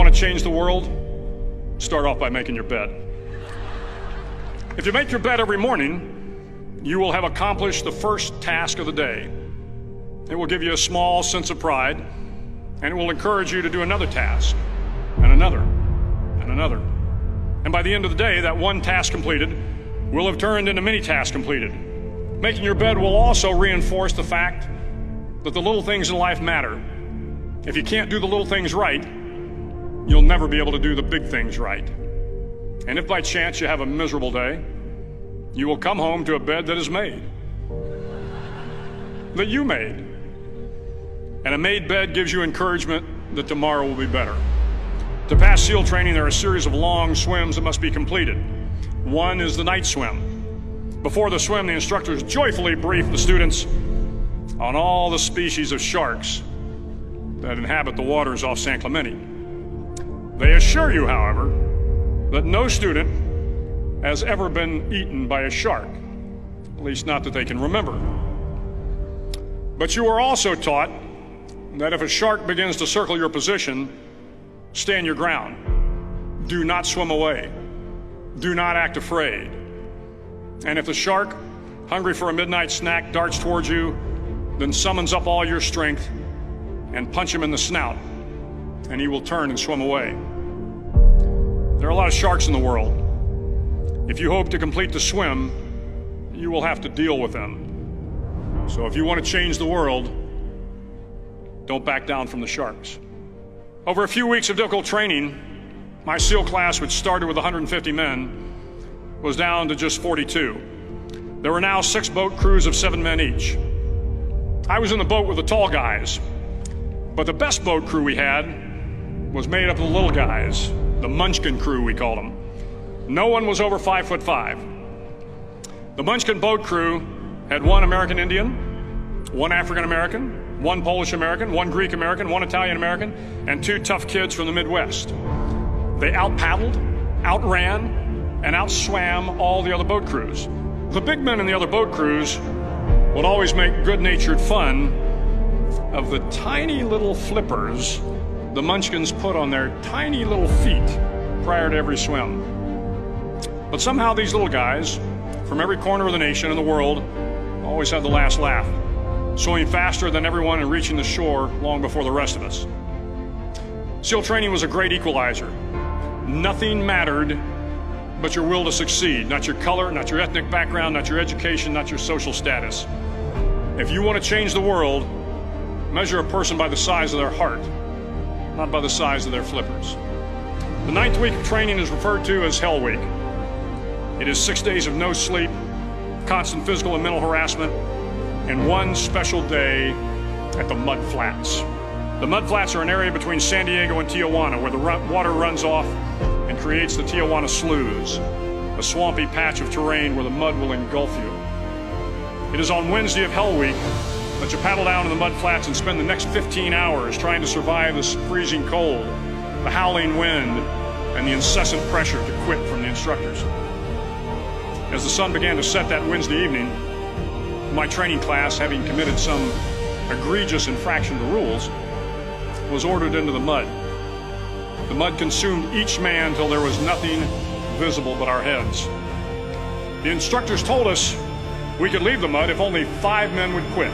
want to change the world? Start off by making your bed. If you make your bed every morning, you will have accomplished the first task of the day. It will give you a small sense of pride, and it will encourage you to do another task, and another, and another. And by the end of the day, that one task completed will have turned into many tasks completed. Making your bed will also reinforce the fact that the little things in life matter. If you can't do the little things right, you'll never be able to do the big things right. And if by chance you have a miserable day, you will come home to a bed that is made, that you made. And a made bed gives you encouragement that tomorrow will be better. To pass SEAL training, there are a series of long swims that must be completed. One is the night swim. Before the swim, the instructors joyfully brief the students on all the species of sharks that inhabit the waters off San Clemente. They assure you, however, that no student has ever been eaten by a shark, at least not that they can remember. But you are also taught that if a shark begins to circle your position, stand your ground. Do not swim away. Do not act afraid. And if the shark, hungry for a midnight snack, darts towards you, then summons up all your strength and punch him in the snout, and he will turn and swim away. There are a lot of sharks in the world. If you hope to complete the swim, you will have to deal with them. So if you want to change the world, don't back down from the sharks. Over a few weeks of difficult training, my SEAL class, which started with 150 men, was down to just 42. There were now 6 boat crews of 7 men each. I was in the boat with the tall guys, but the best boat crew we had was made up of the little guys, the Munchkin crew, we called them. No one was over 5'5". The Munchkin boat crew had 1 American Indian, 1 African American, 1 Polish American, 1 Greek American, 1 Italian American, and 2 tough kids from the Midwest. They out-paddled, outran, and outswam all the other boat crews. The big men in the other boat crews would always make good-natured fun of the tiny little flippers the Munchkins put on their tiny little feet prior to every swim. But somehow these little guys from every corner of the nation and the world always had the last laugh, swimming faster than everyone and reaching the shore long before the rest of us. SEAL training was a great equalizer. Nothing mattered but your will to succeed, not your color, not your ethnic background, not your education, not your social status. If you want to change the world, measure a person by the size of their heart, not by the size of their flippers. The 9th week of training is referred to as Hell Week. It is 6 days of no sleep, constant physical and mental harassment, and 1 special day at the Mud Flats. The Mud Flats are an area between San Diego and Tijuana where the water runs off and creates the Tijuana Sloughs, a swampy patch of terrain where the mud will engulf you. It is on Wednesday of Hell Week that you paddle down to the Mud Flats and spend the next 15 hours trying to survive the freezing cold, the howling wind, and the incessant pressure to quit from the instructors. As the sun began to set that Wednesday evening, my training class, having committed some egregious infraction of the rules, was ordered into the mud. The mud consumed each man till there was nothing visible but our heads. The instructors told us we could leave the mud if only 5 men would quit.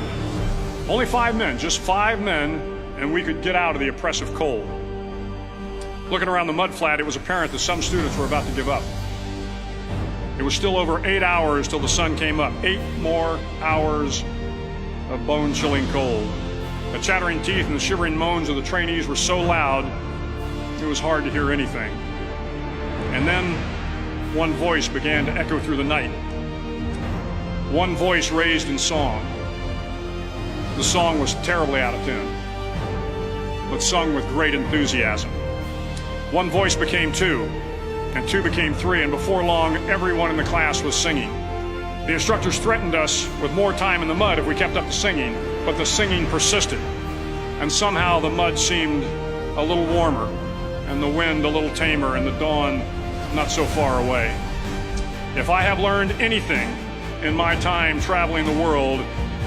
Only 5 men, just 5 men, and we could get out of the oppressive cold. Looking around the mud flat, it was apparent that some students were about to give up. It was still over 8 hours till the sun came up. 8 more hours of bone-chilling cold. The chattering teeth and the shivering moans of the trainees were so loud, it was hard to hear anything. And then one voice began to echo through the night. One voice raised in song. The song was terribly out of tune, but sung with great enthusiasm. One voice became 2, and 2 became 3, and before long, everyone in the class was singing. The instructors threatened us with more time in the mud if we kept up the singing, but the singing persisted, and somehow the mud seemed a little warmer, and the wind a little tamer, and the dawn not so far away. If I have learned anything in my time traveling the world,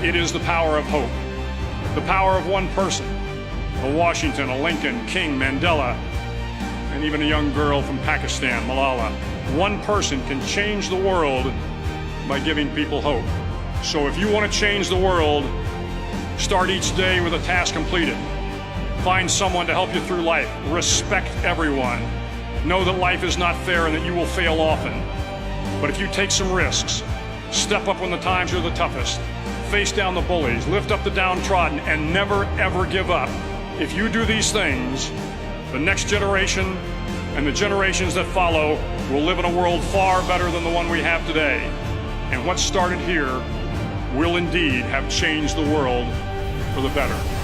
it is the power of hope. The power of one person, a Washington, a Lincoln, King, Mandela, and even a young girl from Pakistan, Malala. One person can change the world by giving people hope. So if you want to change the world, start each day with a task completed. Find someone to help you through life. Respect everyone. Know that life is not fair and that you will fail often. But if you take some risks, step up when the times are the toughest, face down the bullies, lift up the downtrodden, and never ever give up. If you do these things, the next generation and the generations that follow will live in a world far better than the one we have today. And what started here will indeed have changed the world for the better.